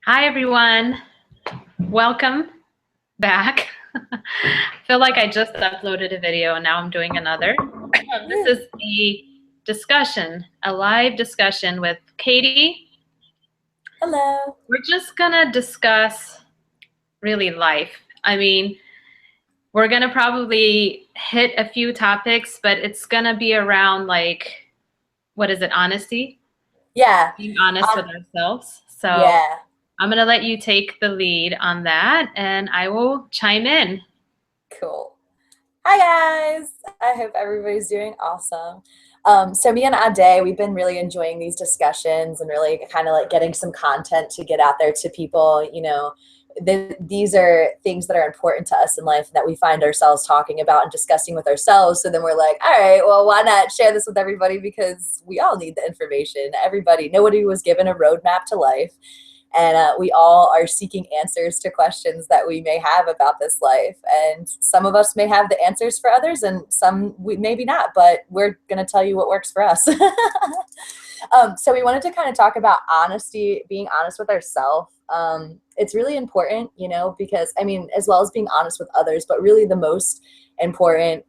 Hi, everyone. Welcome back. I feel like I just uploaded a video and now I'm doing another. This is a discussion, a live discussion with Caitey. Hello. We're just going to discuss really life. I mean, we're going to probably hit a few topics, but it's going to be around like, what is it, honesty? Yeah. Being honest with Um, ourselves. So yeah. I'm going to let you take the lead on that and I will chime in. Cool. Hi guys. I hope everybody's doing awesome. So me and Adey, we've been really enjoying these discussions and really kind of like getting some content to get out there to people. These are things that are important to us in life that we find ourselves talking about and discussing with ourselves. So then we're like, all right, well, why not share this with everybody? Because we all need the information. Nobody was given a roadmap to life. And we all are seeking answers to questions that we may have about this life. And some of us may have the answers for others, and some we maybe not, but we're going to tell you what works for us. So we wanted to kind of talk about honesty, being honest with ourselves. It's really important, because I mean, as well as being honest with others, but really the most important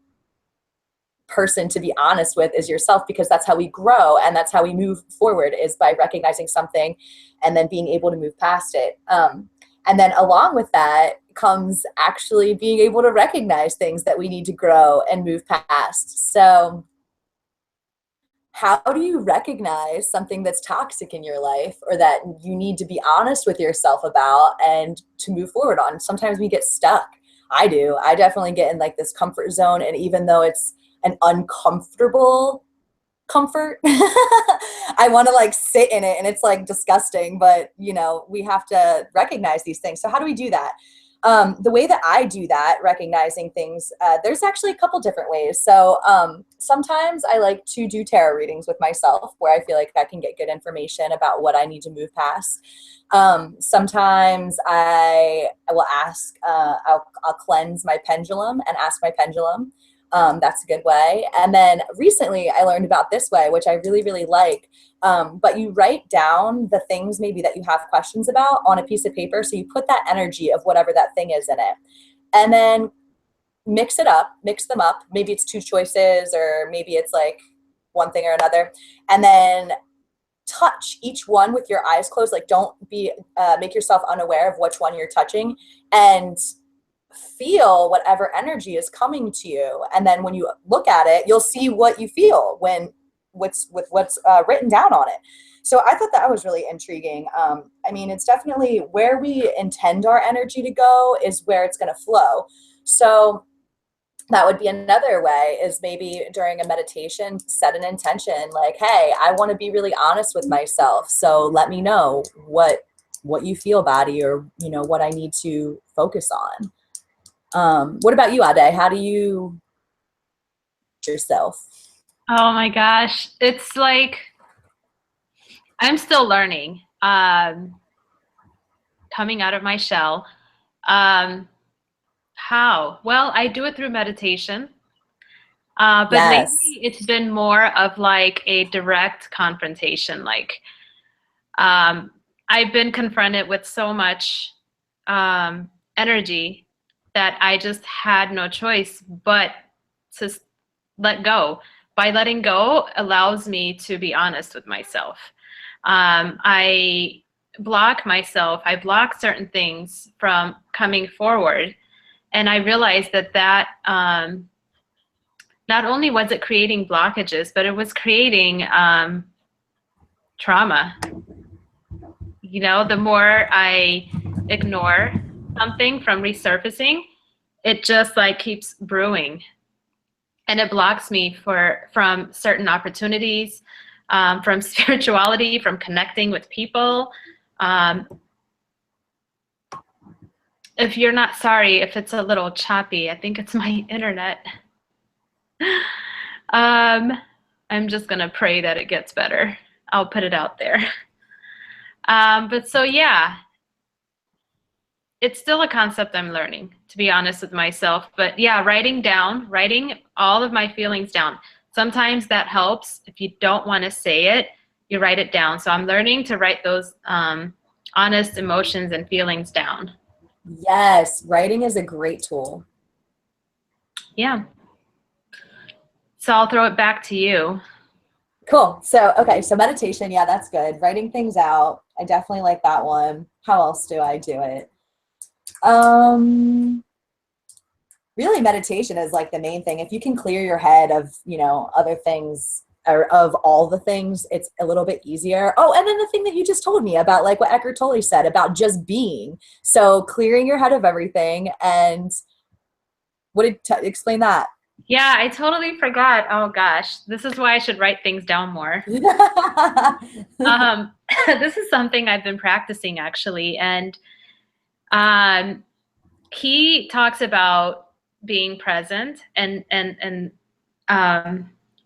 person to be honest with is yourself, because that's how we grow and that's how we move forward, is by recognizing something and then being able to move past it. And then along with that comes actually being able to recognize things that we need to grow and move past. So how do you recognize something that's toxic in your life or that you need to be honest with yourself about and to move forward on? Sometimes we get stuck. I do. I definitely get in like this comfort zone. And even though it's an uncomfortable comfort, I want to like sit in it and it's like disgusting, but we have to recognize these things. So how do we do that? The way that I do that, recognizing things, there's actually a couple different ways. So sometimes I like to do tarot readings with myself, where I feel like I can get good information about what I need to move past. Sometimes I will ask, I'll cleanse my pendulum and ask my pendulum. That's a good way. And then recently I learned about this way, which I really, really like. But you write down the things maybe that you have questions about on a piece of paper. So you put that energy of whatever that thing is in it. And then mix them up. Maybe it's two choices, or maybe it's like one thing or another. And then touch each one with your eyes closed. Like, don't make yourself unaware of which one you're touching, and feel whatever energy is coming to you. And then when you look at it, you'll see what you feel with what's written down on it. So I thought that was really intriguing. I mean, it's definitely where we intend our energy to go is where it's going to flow. So that would be another way, is maybe during a meditation, set an intention like, hey, I want to be really honest with myself. So let me know what you feel, body, or what I need to focus on. What about you, Adey? How do you yourself? Oh my gosh. It's like I'm still learning, coming out of my shell. Um, how? Well, I do it through meditation. But Yes. lately it's been more of like a direct confrontation. Like, um, I've been confronted with so much energy that I just had no choice but to let go. By letting go allows me to be honest with myself. I block myself, I block certain things from coming forward. And I realized that not only was it creating blockages, but it was creating trauma. You know, the more I ignore something from resurfacing, it just like keeps brewing, and it blocks me from certain opportunities, from spirituality, from connecting with people. Um, if you're not sorry, if it's a little choppy, I think it's my internet. um, I'm just gonna pray that it gets better. I'll put it out there. But so yeah, it's still a concept I'm learning, to be honest with myself. But yeah, writing all of my feelings down. Sometimes that helps. If you don't want to say it, you write it down. So I'm learning to write those honest emotions and feelings down. Yes, writing is a great tool. Yeah. So I'll throw it back to you. Cool. So, okay, so meditation, yeah, that's good. Writing things out. I definitely like that one. How else do I do it? Um, Really meditation is like the main thing. If you can clear your head of, other things or of all the things, it's a little bit easier. Oh, and then the thing that you just told me about, like what Eckhart Tolle said about just being. So clearing your head of everything. And explain that? Yeah, I totally forgot. Oh gosh, this is why I should write things down more. Um, this is something I've been practicing actually, and he talks about being present and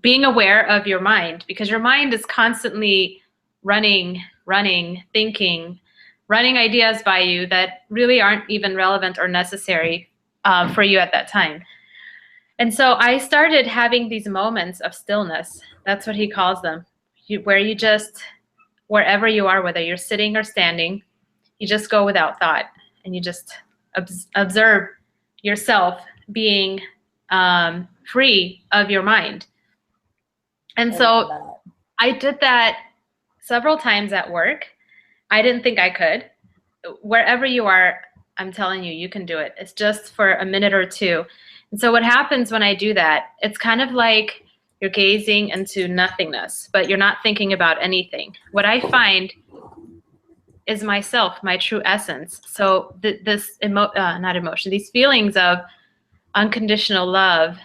being aware of your mind, because your mind is constantly running, thinking, running ideas by you that really aren't even relevant or necessary for you at that time. And so I started having these moments of stillness. That's what he calls them, where you just, wherever you are, whether you're sitting or standing, you just go without thought and you just observe yourself being free of your mind. And so I did that several times at work. I didn't think I could. Wherever you are, I'm telling you, you can do it. It's just for a minute or two. And so what happens when I do that, it's kind of like you're gazing into nothingness, but you're not thinking about anything. What I find is myself, my true essence. So not emotion, these feelings of unconditional love,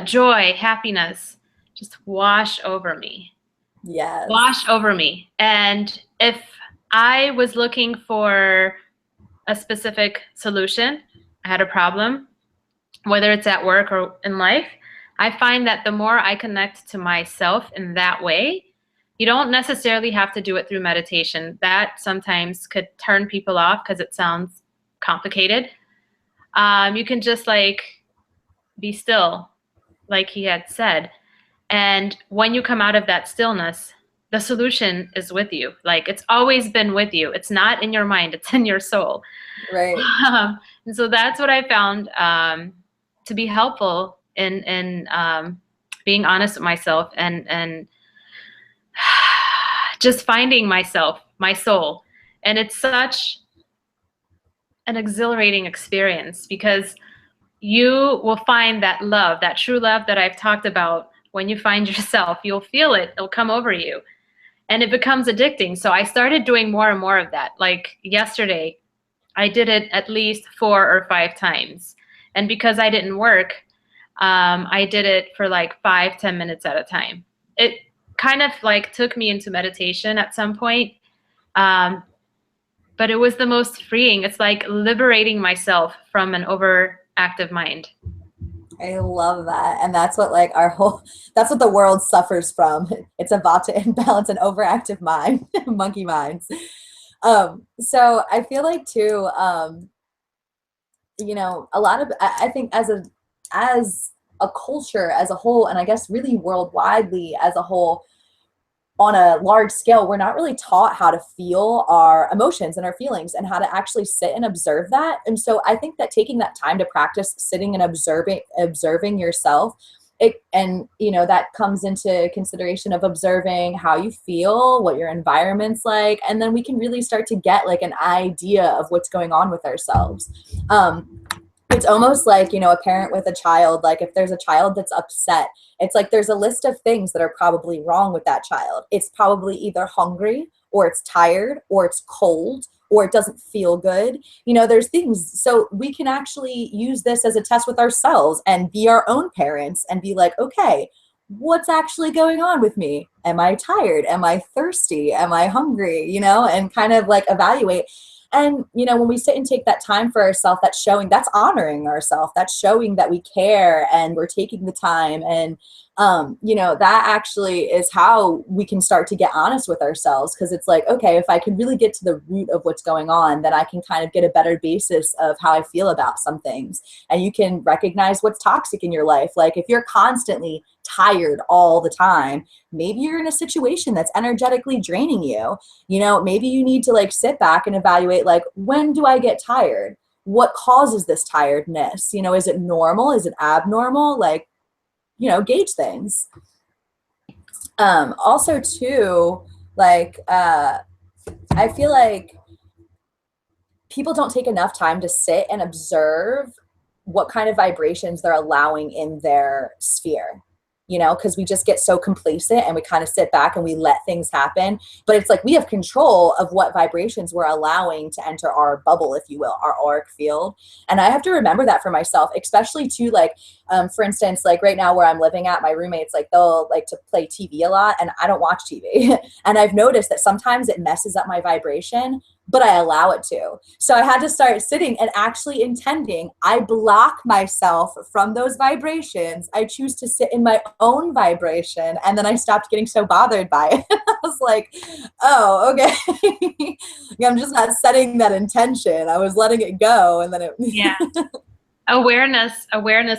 joy, happiness, just wash over me. Yes. Wash over me. And if I was looking for a specific solution, I had a problem, whether it's at work or in life, I find that the more I connect to myself in that way, you don't necessarily have to do it through meditation. That sometimes could turn people off because it sounds complicated. You can just like be still, like he had said. And when you come out of that stillness, the solution is with you. Like it's always been with you. It's not in your mind, it's in your soul. Right. And so that's what I found to be helpful in being honest with myself and just finding myself, my soul. And it's such an exhilarating experience because you will find that love, that true love that I've talked about. When you find yourself, you'll feel it. It'll come over you. And it becomes addicting. So I started doing more and more of that. Like yesterday, I did it at least 4 or 5 times. And because I didn't work, I did it for like 5-10 minutes at a time. It kind of like took me into meditation at some point. But it was the most freeing. It's like liberating myself from an overactive mind. I love that. And that's what that's what the world suffers from. It's a vata imbalance and overactive mind, monkey minds. So I feel like too, a lot of, I think as a culture as a whole, and I guess really worldwidely as a whole, on a large scale, we're not really taught how to feel our emotions and our feelings and how to actually sit and observe that. And so I think that taking that time to practice sitting and observing yourself, that comes into consideration of observing how you feel, what your environment's like, and then we can really start to get like an idea of what's going on with ourselves. It's almost like, a parent with a child, like if there's a child that's upset, it's like there's a list of things that are probably wrong with that child. It's probably either hungry or it's tired or it's cold or it doesn't feel good. There's things. So we can actually use this as a test with ourselves and be our own parents and be like, okay, what's actually going on with me? Am I tired? Am I thirsty? Am I hungry? And kind of like evaluate. And, when we sit and take that time for ourselves, that's honoring ourselves. That's showing that we care and we're taking the time. And You know, that actually is how we can start to get honest with ourselves, because it's like, okay, if I can really get to the root of what's going on, then I can kind of get a better basis of how I feel about some things. And you can recognize what's toxic in your life. Like if you're constantly tired all the time, maybe you're in a situation that's energetically draining you. You know, maybe you need to like sit back and evaluate, like, when do I get tired? What causes this tiredness? You know, is it normal? Is it abnormal? Like, you know, gauge things. Also too, like, I feel like people don't take enough time to sit and observe what kind of vibrations they're allowing in their sphere, you know, because we just get so complacent and we kind of sit back and we let things happen. But it's like we have control of what vibrations we're allowing to enter our bubble, if you will, our auric field. And I have to remember that for myself, especially too, like, for instance, like right now where I'm living at, my roommates, like they'll like to play TV a lot and I don't watch TV. And I've noticed that sometimes it messes up my vibration, but I allow it to. So I had to start sitting and actually intending, I block myself from those vibrations. I choose to sit in my own vibration. And then I stopped getting so bothered by it. I was like, oh, okay. I'm just not setting that intention. I was letting it go. And then it. Yeah. Awareness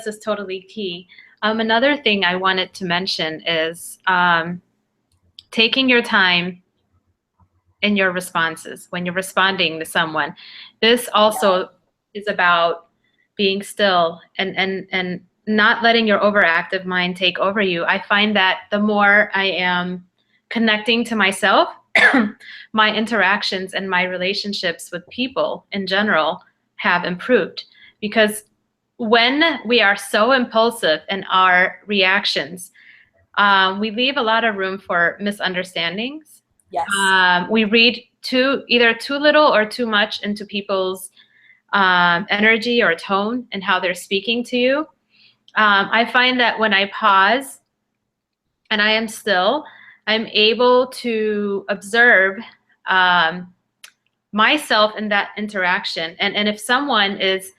is totally key. Another thing I wanted to mention is taking your time in your responses when you're responding to someone. This also is about being still and not letting your overactive mind take over you. I find that the more I am connecting to myself, my interactions and my relationships with people in general have improved. Because when we are so impulsive in our reactions, we leave a lot of room for misunderstandings. Yes. We read either too little or too much into people's energy or tone and how they're speaking to you. I find that when I pause and I am still, I'm able to observe myself in that interaction. And if someone is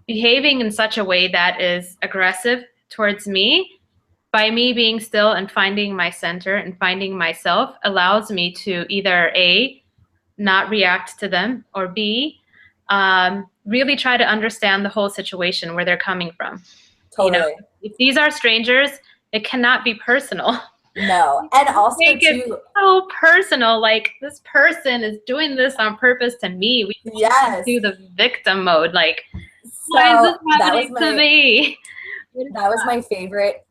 behaving in such a way that is aggressive towards me, by me being still and finding my center and finding myself allows me to either A, not react to them, or B, really try to understand the whole situation, where they're coming from. Totally. You know, if these are strangers, it cannot be personal. No. And also make it too, so personal, like this person is doing this on purpose to me. We yes, do the victim mode, like, so why is this happening to me? That was my favorite.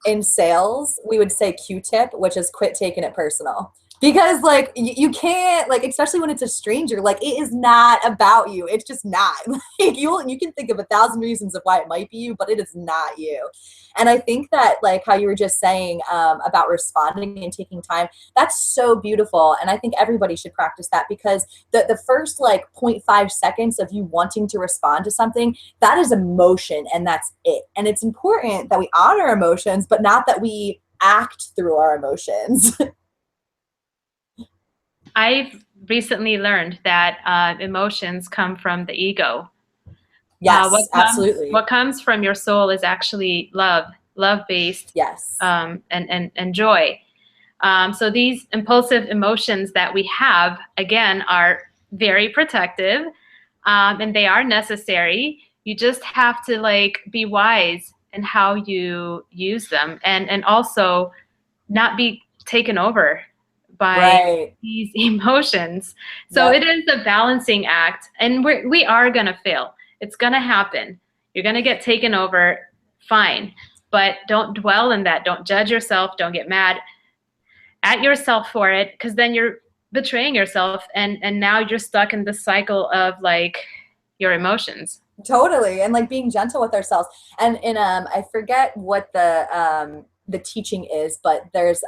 In sales, we would say Q-tip, which is quit taking it personal. Because like you can't, like, especially when it's a stranger, like it is not about you. It's just not. Like you can think of 1,000 reasons of why it might be you, but it is not you. And I think that, like how you were just saying about responding and taking time, that's so beautiful. And I think everybody should practice that, because the first like 0.5 seconds of you wanting to respond to something, that is emotion and that's it. And it's important that we honor emotions, but not that we act through our emotions. I've recently learned that emotions come from the ego. Yes, absolutely. What comes from your soul is actually love-based, yes, and joy. So these impulsive emotions that we have, again, are very protective, and they are necessary. You just have to like be wise in how you use them, and also not be taken over by these emotions. So it is a balancing act, and we are gonna fail. It's gonna happen. You're gonna get taken over, fine. But don't dwell in that. Don't judge yourself. Don't get mad at yourself for it, because then you're betraying yourself, and now you're stuck in this cycle of like your emotions. Totally. And like being gentle with ourselves. And in I forget what the teaching is, but there's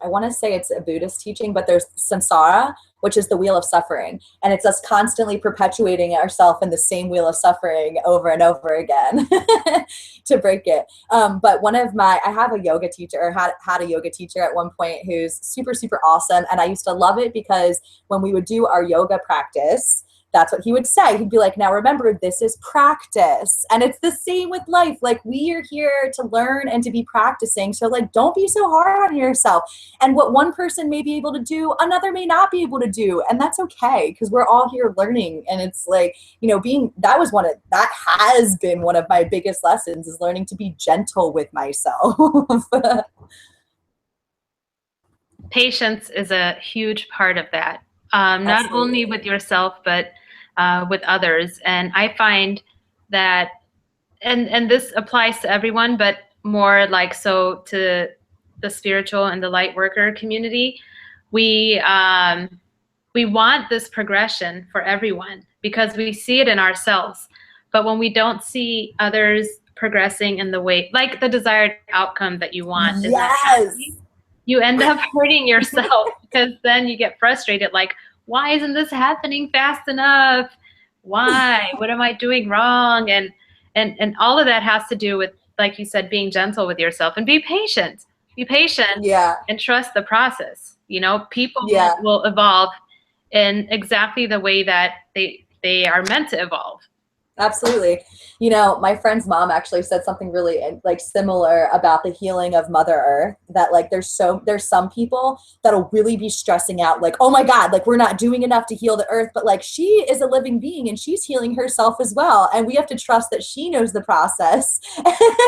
I want to say it's a Buddhist teaching, but there's samsara, which is the wheel of suffering. And it's us constantly perpetuating ourselves in the same wheel of suffering over and over again to break it. But I have a yoga teacher, or had a yoga teacher at one point, who's super, super awesome. And I used to love it because when we would do our yoga practice, that's what he would say. He'd be like, now remember, this is practice. And it's the same with life. Like, we are here to learn and to be practicing. So like, don't be so hard on yourself. And what one person may be able to do, another may not be able to do. And that's okay, because we're all here learning. And it's like, you know, that has been one of my biggest lessons, is learning to be gentle with myself. Patience is a huge part of that. Not only with yourself, but with others. And I find that, and this applies to everyone, but more like so to the spiritual and the light worker community. We want this progression for everyone because we see it in ourselves. But when we don't see others progressing in the way, like the desired outcome that you want, yes, you end up hurting yourself, because then you get frustrated, like, why isn't this happening fast enough? Why? What am I doing wrong? And all of that has to do with, like you said, being gentle with yourself and be patient. Be patient, and trust the process. You know, people will evolve in exactly the way that they are meant to evolve. Absolutely. You know, my friend's mom actually said something really like similar about the healing of Mother Earth, that like there's some people that'll really be stressing out, like, oh my God, like we're not doing enough to heal the earth, but like she is a living being and she's healing herself as well. And we have to trust that she knows the process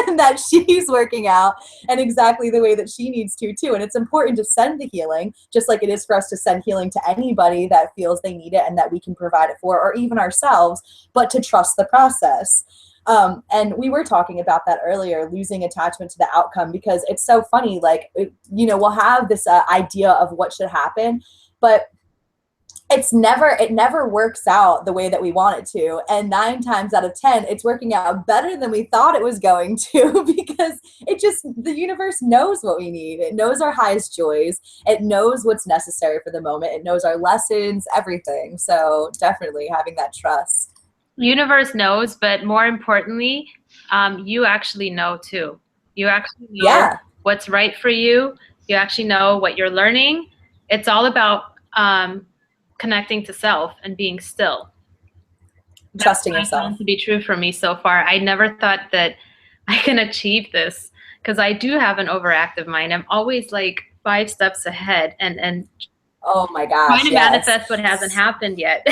and that she's working out and exactly the way that she needs to too. And it's important to send the healing, just like it is for us to send healing to anybody that feels they need it and that we can provide it for, or even ourselves, but to trust the process. And we were talking about that earlier, losing attachment to the outcome, because it's so funny. Like, you know, we'll have this idea of what should happen, but it never works out the way that we want it to. And 9 times out of 10, it's working out better than we thought it was going to, because the universe knows what we need. It knows our highest joys. It knows what's necessary for the moment. It knows our lessons, everything. So definitely having that trust. Universe knows, but more importantly, you actually know too. You actually know what's right for you. You actually know what you're learning. It's all about connecting to self and being still. Trusting yourself. That's to be true for me so far. I never thought that I can achieve this, because I do have an overactive mind. I'm always like 5 steps ahead and oh my gosh, trying to manifest what hasn't happened yet.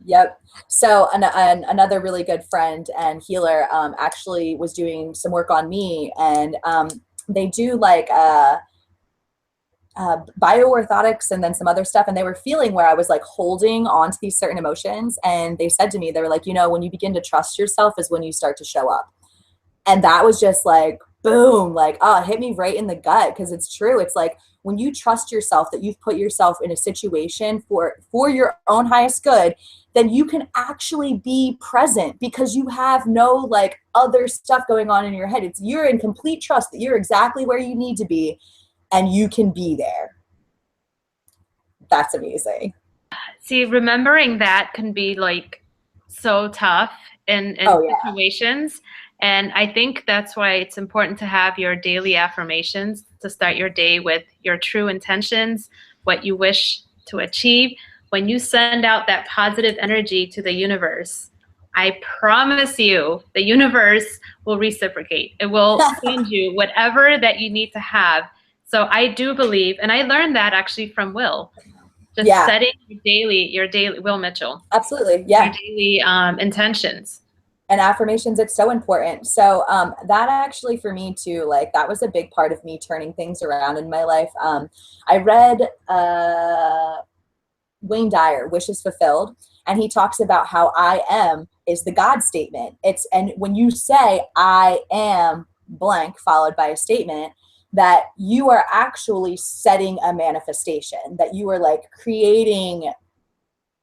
Yep. So another really good friend and healer actually was doing some work on me, and they do like bioorthotics and then some other stuff, and they were feeling where I was like holding on to these certain emotions, and they said to me, they were like, you know, when you begin to trust yourself is when you start to show up. And that was just like, boom, like, oh, it hit me right in the gut, because it's true. It's like, when you trust yourself that you've put yourself in a situation for your own highest good, then you can actually be present, because you have no like other stuff going on in your head. You're in complete trust that you're exactly where you need to be and you can be there. That's amazing. See, remembering that can be like so tough in situations. And I think that's why it's important to have your daily affirmations, to start your day with your true intentions, what you wish to achieve. When you send out that positive energy to the universe, I promise you, the universe will reciprocate. It will send you whatever that you need to have. So I do believe, and I learned that actually from Will, just setting your daily, Will Mitchell. Absolutely, yeah. Your daily intentions. And affirmations, it's so important. So that actually for me too, like that was a big part of me turning things around in my life. I read Wayne Dyer, Wishes Fulfilled, and he talks about how I am is the God statement. And when you say I am blank followed by a statement, that you are actually setting a manifestation, that you are like creating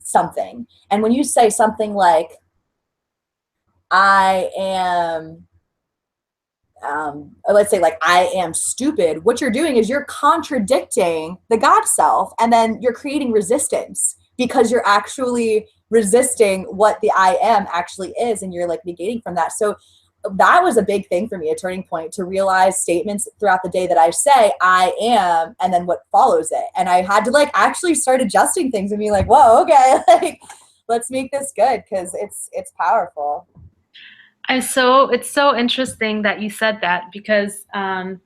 something. And when you say something like, I am, let's say like, I am stupid, what you're doing is you're contradicting the God self, and then you're creating resistance, because you're actually resisting what the I am actually is, and you're like negating from that. So that was a big thing for me, a turning point, to realize statements throughout the day that I say I am, and then what follows it. And I had to like actually start adjusting things and be like, whoa, okay, like let's make this good because it's powerful. It's so interesting that you said that because I'm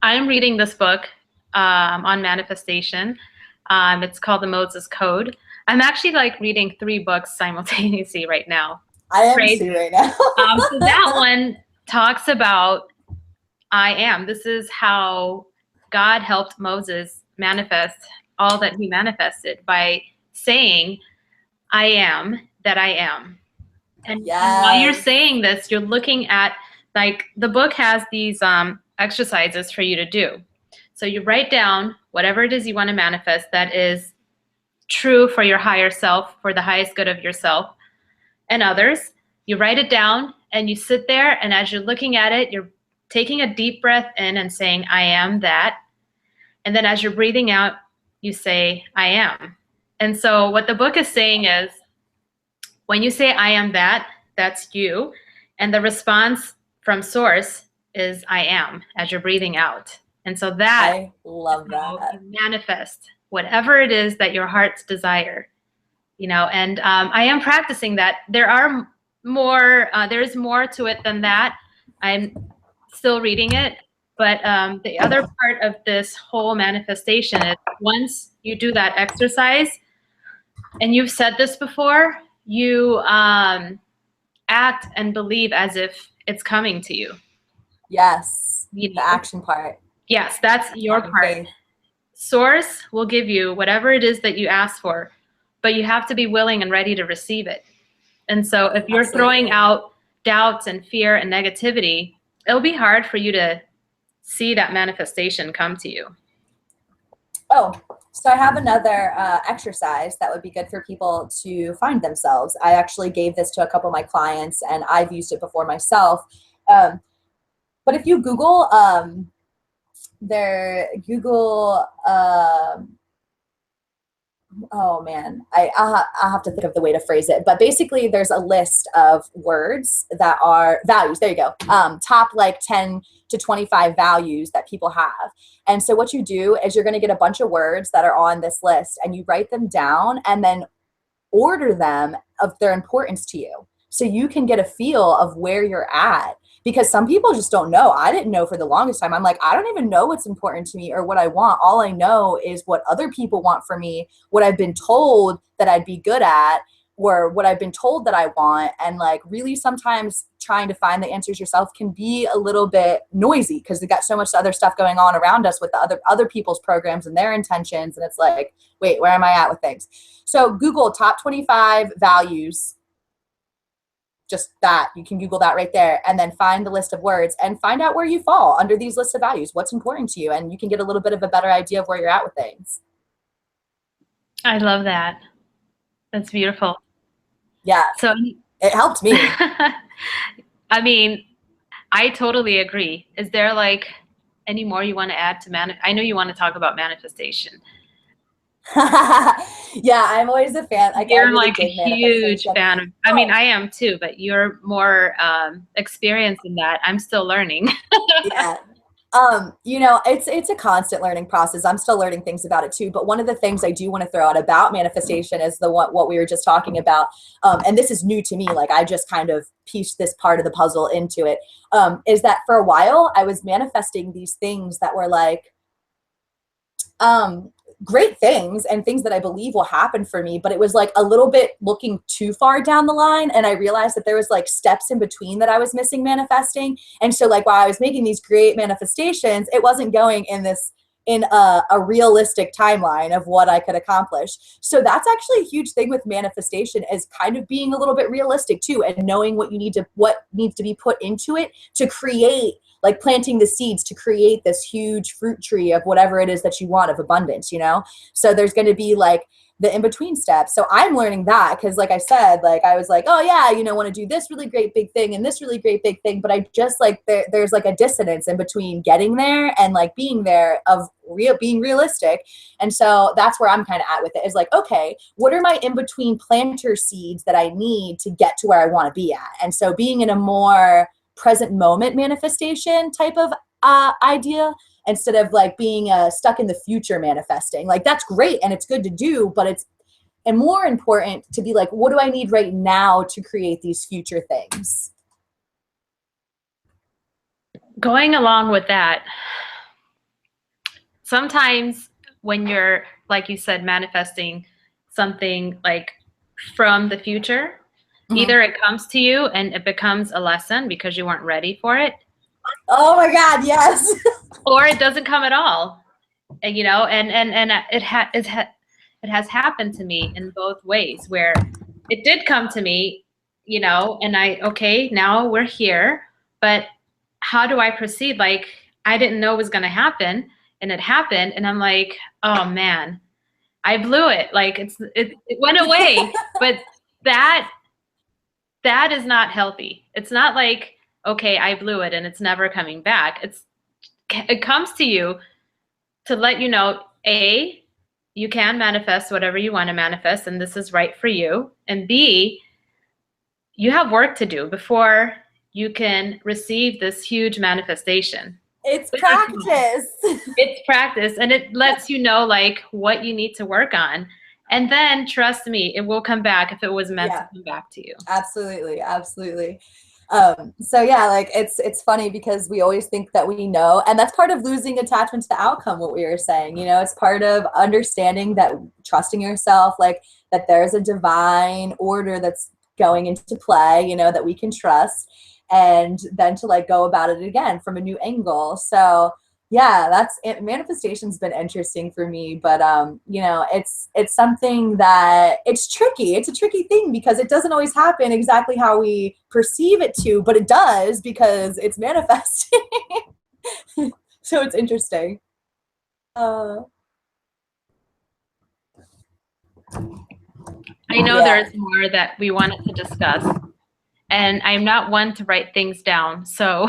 reading this book on manifestation. It's called The Moses Code. I'm actually like reading 3 books simultaneously right now. I am Crazy. too right now. So that one talks about I am. This is how God helped Moses manifest all that he manifested by saying, I am that I am. And while you're Yes. saying this, you're looking at, like, the book has these exercises for you to do. So you write down whatever it is you want to manifest that is true for your higher self, for the highest good of yourself and others. You write it down and you sit there, and as you're looking at it, you're taking a deep breath in and saying, I am that. And then as you're breathing out, you say, I am. And so what the book is saying is, when you say, I am that, that's you. And the response from source is, I am, as you're breathing out. And so that I love that. you manifest whatever it is that your heart's desire, and I am practicing that. There's more to it than that. I'm still reading it. But the other part of this whole manifestation is once you do that exercise, and you've said this before, you act and believe as if it's coming to you. Yes. The action part. Yes, that's your part. Source will give you whatever it is that you ask for, but you have to be willing and ready to receive it. And so if you're throwing out doubts and fear and negativity, it'll be hard for you to see that manifestation come to you. Oh, so I have another exercise that would be good for people to find themselves. I actually gave this to a couple of my clients, and I've used it before myself. But if you Google oh man, I'll have to think of the way to phrase it. But basically, there's a list of words that are values. There you go. Top like 10 to 25 values that people have. And so what you do is you're going to get a bunch of words that are on this list, and you write them down and then order them of their importance to you, so you can get a feel of where you're at. Because some people just don't know. I didn't know for the longest time. I'm like, I don't even know what's important to me or what I want. All I know is what other people want for me, what I've been told that I'd be good at, or what I've been told that I want. And like, really sometimes trying to find the answers yourself can be a little bit noisy because they got so much other stuff going on around us with the other people's programs and their intentions. And it's like, wait, where am I at with things? So Google top 25 values. Just that. You can Google that right there, and then find the list of words and find out where you fall under these lists of values, what's important to you, and you can get a little bit of a better idea of where you're at with things. I love that. That's beautiful. Yeah. So it helped me. I mean, I totally agree. Is there like any more you want to add to I know you want to talk about manifestation. Yeah, I'm always a fan. You're like a huge fan of, I mean, I am too, but you're more experienced in that. I'm still learning. Yeah. It's a constant learning process. I'm still learning things about it too. But one of the things I do want to throw out about manifestation is what we were just talking about. And this is new to me. Like I just kind of pieced this part of the puzzle into it. Is that for a while I was manifesting these things that were like, great things and things that I believe will happen for me, but it was like a little bit looking too far down the line. And I realized that there was like steps in between that I was missing manifesting. And so like while I was making these great manifestations, it wasn't going in a realistic timeline of what I could accomplish. So that's actually a huge thing with manifestation, is kind of being a little bit realistic too, and knowing what needs to be put into it to create, like planting the seeds to create this huge fruit tree of whatever it is that you want of abundance, So there's going to be like the in-between steps. So I'm learning that because like I said, like I was like, oh yeah, want to do this really great big thing and this really great big thing. But I just like, there's like a dissonance in between getting there and like being there of being realistic. And so that's where I'm kind of at with it, is like, okay, what are my in-between planter seeds that I need to get to where I want to be at? And so being in a more present moment manifestation type of idea, instead of like being stuck in the future manifesting. Like that's great and it's good to do, but it's and more important to be like, what do I need right now to create these future things? Going along with that, sometimes when you're, like you said, manifesting something like from the future, either it comes to you and it becomes a lesson because you weren't ready for it. Oh my God, yes. Or it doesn't come at all. And, you know, and it has happened to me in both ways, where it did come to me, you know, and okay, now we're here, but how do I proceed? Like, I didn't know it was going to happen, and it happened, and I'm like, oh man, I blew it. Like it went away. But that is not healthy. It's not like, okay, I blew it and it's never coming back. It comes to you to let you know, A, you can manifest whatever you want to manifest, and this is right for you. And B, you have work to do before you can receive this huge manifestation. It's practice. It's practice, and it lets you know like what you need to work on. And then trust me, it will come back if it was meant to come back to you. Absolutely, absolutely. So yeah, like it's funny because we always think that we know, and that's part of losing attachment to the outcome, what we were saying, you know, it's part of understanding that, trusting yourself, like that there's a divine order that's going into play, you know, that we can trust, and then to like go about it again from a new angle. So yeah, that's it. Manifestation's been interesting for me, but you know, it's something that it's tricky. It's a tricky thing because it doesn't always happen exactly how we perceive it to, but it does because it's manifesting. So it's interesting. I know there's more that we wanted to discuss, and I'm not one to write things down. So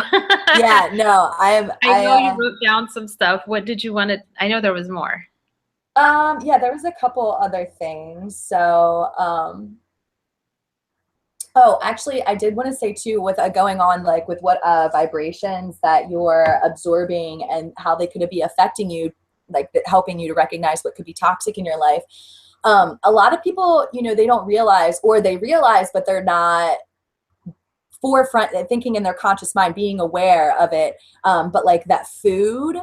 yeah, no, I know you wrote down some stuff. What did you want to? I know there was more. Yeah, there was a couple other things. So, oh, actually, I did want to say too, with going on like with what vibrations that you're absorbing and how they could be affecting you, like helping you to recognize what could be toxic in your life. A lot of people, you know, they don't realize, or they realize, but they're not forefront thinking in their conscious mind, being aware of it. But like that food,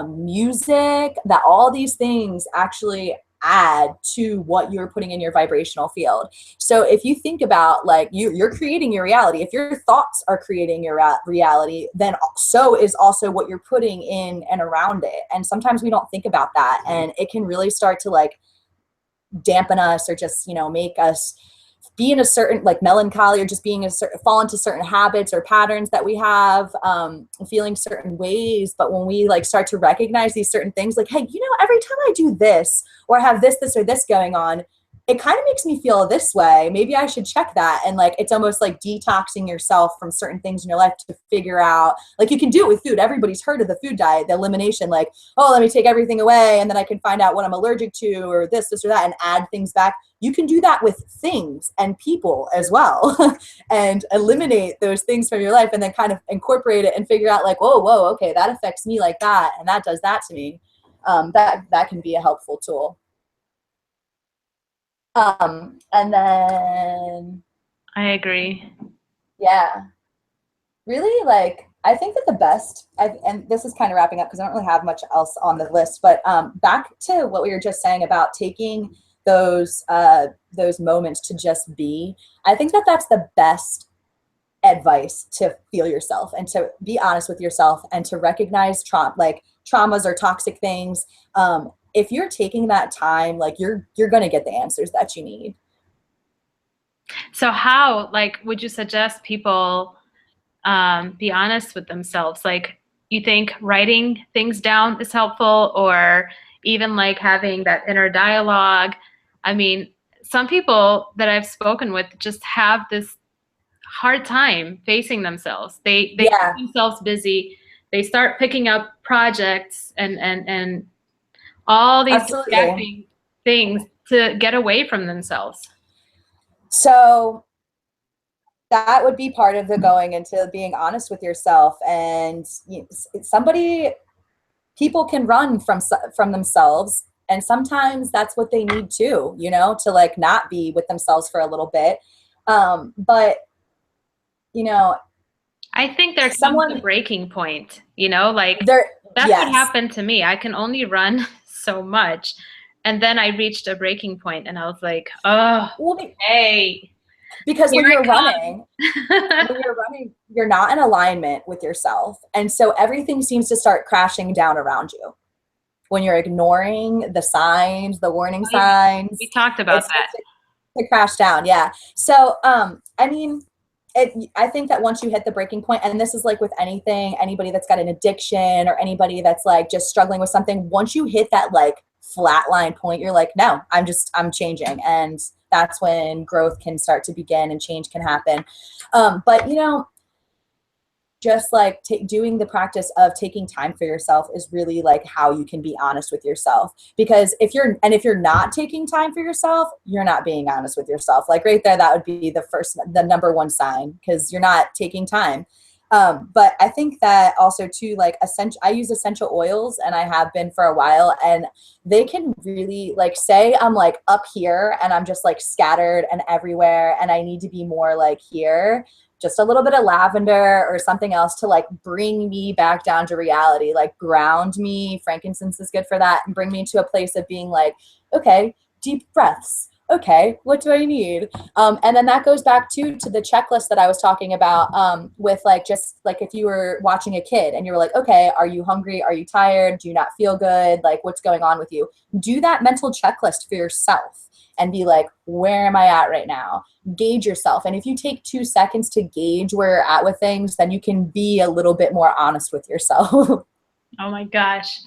music, that all these things actually add to what you're putting in your vibrational field. So if you think about like you're creating your reality, if your thoughts are creating your reality, then so is also what you're putting in and around it. And sometimes we don't think about that, and it can really start to like dampen us, or just, you know, make us be in a certain like melancholy, or just being a certain, fall into certain habits or patterns that we have, feeling certain ways. But when we like start to recognize these certain things, like, hey, you know, every time I do this, or I have this or this going on, it kind of makes me feel this way. Maybe I should check that. And like, it's almost like detoxing yourself from certain things in your life to figure out, like you can do it with food. Everybody's heard of the food diet, the elimination, like, oh, let me take everything away, and then I can find out what I'm allergic to, or this or that, and add things back. You can do that with things and people as well, and eliminate those things from your life, and then kind of incorporate it and figure out like, whoa, okay, that affects me like that, and that does that to me. That can be a helpful tool. And then I agree. Yeah, really, like I think that the best, and this is kind of wrapping up because I don't really have much else on the list, but back to what we were just saying about taking those moments to just be. I think that that's the best advice to feel yourself, and to be honest with yourself, and to recognize traumas or toxic things. If you're taking that time, like you're going to get the answers that you need. So how, like, would you suggest people be honest with themselves? Like, you think writing things down is helpful, or even like having that inner dialogue? I mean, some people that I've spoken with just have this hard time facing themselves. They keep themselves busy. They start picking up projects and all these distracting things to get away from themselves. So that would be part of the going into being honest with yourself. And people can run from themselves, And sometimes that's what they need too, you know, to like not be with themselves for a little bit. But you know, I think there comes a someone breaking point, you know, like there, that's what yes. happened to me. I can only run so much. And then I reached a breaking point and I was like, oh, Well, hey, because here it comes. when you're running, you're not in alignment with yourself. And so everything seems to start crashing down around you. When you're ignoring the signs, the warning Oh, yeah. We signs, talked about it that. starts to crash down. Yeah. So, I mean, I think that once you hit the breaking point, and this is like with anything, anybody that's got an addiction or anybody that's like just struggling with something, once you hit that like flatline point, you're like, no, I'm changing. And that's when growth can start to begin and change can happen. But you know, just like doing the practice of taking time for yourself is really like how you can be honest with yourself. Because if you're not taking time for yourself, you're not being honest with yourself. Like right there, that would be the number one sign, because you're not taking time. But I think that also too, like I use essential oils, and I have been for a while, and they can really, like, say I'm like up here and I'm just like scattered and everywhere and I need to be more like here, just a little bit of lavender or something else to like bring me back down to reality, like ground me. Frankincense is good for that, and bring me to a place of being like, okay, deep breaths. Okay, what do I need? And then that goes back to the checklist that I was talking about, with like, just like if you were watching a kid and you were like, okay, are you hungry? Are you tired? Do you not feel good? Like, what's going on with you? Do that mental checklist for yourself and be like, where am I at right now? Gauge yourself. And if you take 2 seconds to gauge where you're at with things, then you can be a little bit more honest with yourself. Oh my gosh.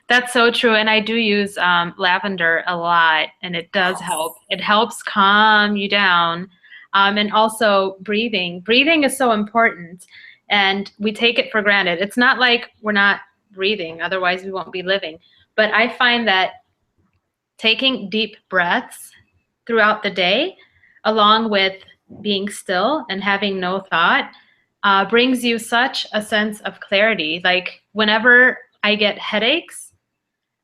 That's so true. And I do use lavender a lot, and it does help. It helps calm you down. And also breathing. Breathing is so important, and we take it for granted. It's not like we're not breathing, otherwise we won't be living. But I find that taking deep breaths throughout the day, along with being still and having no thought, brings you such a sense of clarity. Like whenever I get headaches,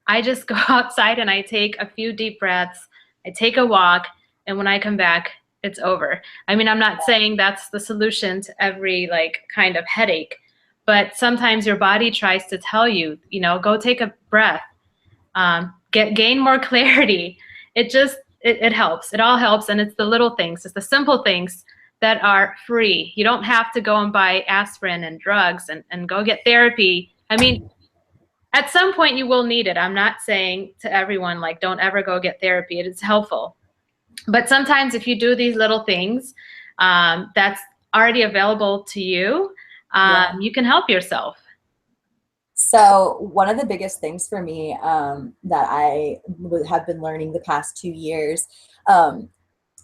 I just go outside and I take a few deep breaths, I take a walk, and when I come back, it's over. I mean, I'm not saying that's the solution to every like kind of headache, but sometimes your body tries to tell you, you know, go take a breath, gain more clarity. It helps. It all helps, and it's the little things, it's the simple things that are free. You don't have to go and buy aspirin and drugs and go get therapy. I mean, at some point you will need it. I'm not saying to everyone like don't ever go get therapy. It is helpful, but sometimes if you do these little things, that's already available to you, Yeah. you can help yourself. So one of the biggest things for me, that I have been learning the past 2 years, um,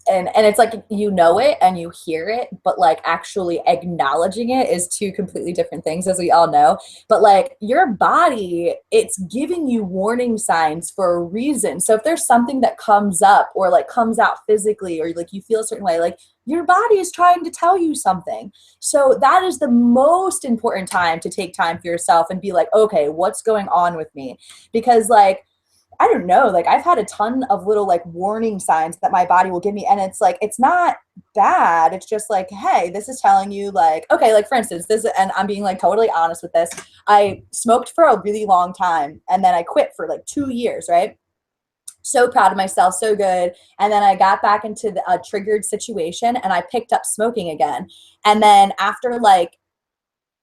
and it's like, you know it and you hear it, but like actually acknowledging it is two completely different things, as we all know. But like your body, it's giving you warning signs for a reason. So if there's something that comes up or like comes out physically, or like you feel a certain way, like your body is trying to tell you something. So that is the most important time to take time for yourself and be like, okay, what's going on with me? Because like, I don't know, like I've had a ton of little like warning signs that my body will give me. And it's like, it's not bad. It's just like, hey, this is telling you like, okay, like for instance, and I'm being like totally honest with this. I smoked for a really long time and then I quit for like 2 years, right? So proud of myself, so good. And then I got back into a triggered situation and I picked up smoking again. And then after like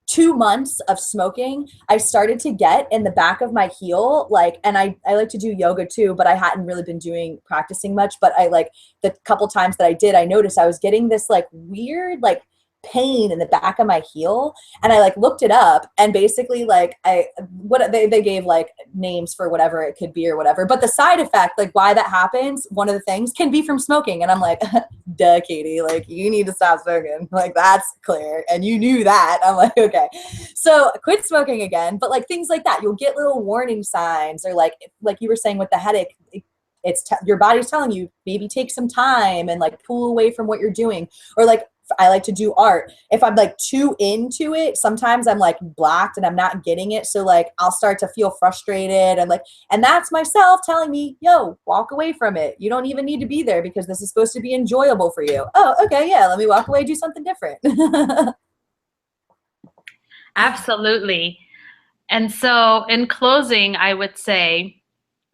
2 months of smoking, I started to get in the back of my heel, like, and I like to do yoga too, but I hadn't really been practicing much. But I like the couple times that I did, I noticed I was getting this like weird, like pain in the back of my heel. And I like looked it up, and basically like they gave like names for whatever it could be or whatever. But the side effect, like why that happens, one of the things can be from smoking. And I'm like, duh, Caitey, like you need to stop smoking. Like that's clear. And you knew that. I'm like, okay. So quit smoking again. But like things like that, you'll get little warning signs, or like you were saying with the headache, your body's telling you maybe take some time and like pull away from what you're doing. Or like I like to do art. If I'm like too into it, sometimes I'm like blocked and I'm not getting it. So like I'll start to feel frustrated and like, and that's myself telling me, yo, walk away from it. You don't even need to be there because this is supposed to be enjoyable for you. Oh, okay, yeah, let me walk away, do something different. Absolutely. And so in closing, I would say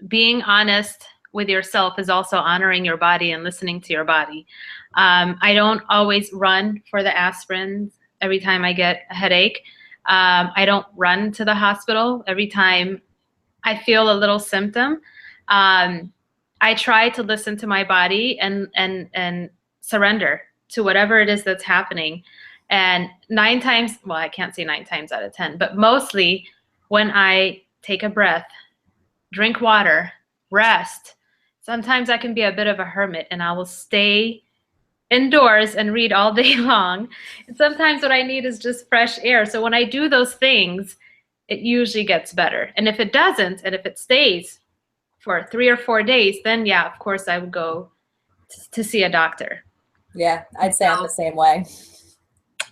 being honest with yourself is also honoring your body and listening to your body. I don't always run for the aspirins every time I get a headache. I don't run to the hospital every time I feel a little symptom. I try to listen to my body and surrender to whatever it is that's happening. And 9 times, well, I can't say 9 times out of 10, but mostly when I take a breath, drink water, rest. Sometimes I can be a bit of a hermit and I will stay indoors and read all day long. And sometimes what I need is just fresh air. So when I do those things, it usually gets better. And if it doesn't, and if it stays for 3 or 4 days, then yeah, of course I would go to see a doctor. Yeah, I'd say I'm the same way.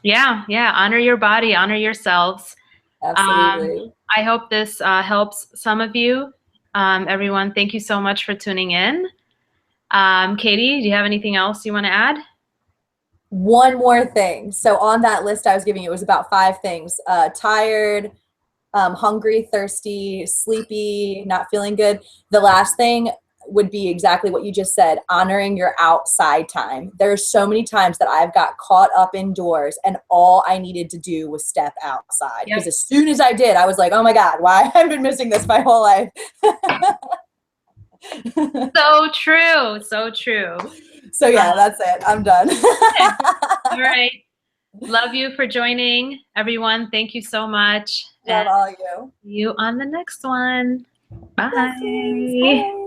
Yeah, yeah. Honor your body, honor yourselves. Absolutely. I hope this helps some of you. Everyone, thank you so much for tuning in. Caitey, do you have anything else you want to add? One more thing. So on that list I was giving you, it was about 5 things. Tired, hungry, thirsty, sleepy, not feeling good. The last thing would be exactly what you just said, honoring your outside time. There's so many times that I've got caught up indoors and all I needed to do was step outside. Because Yep. as soon as I did, I was like, oh my God, why I've been missing this my whole life. So true. So true. So yeah, that's it. I'm done. All right. Love you for joining, everyone. Thank you so much. Love And all you. see you on the next one. Blessings. Bye. Bye.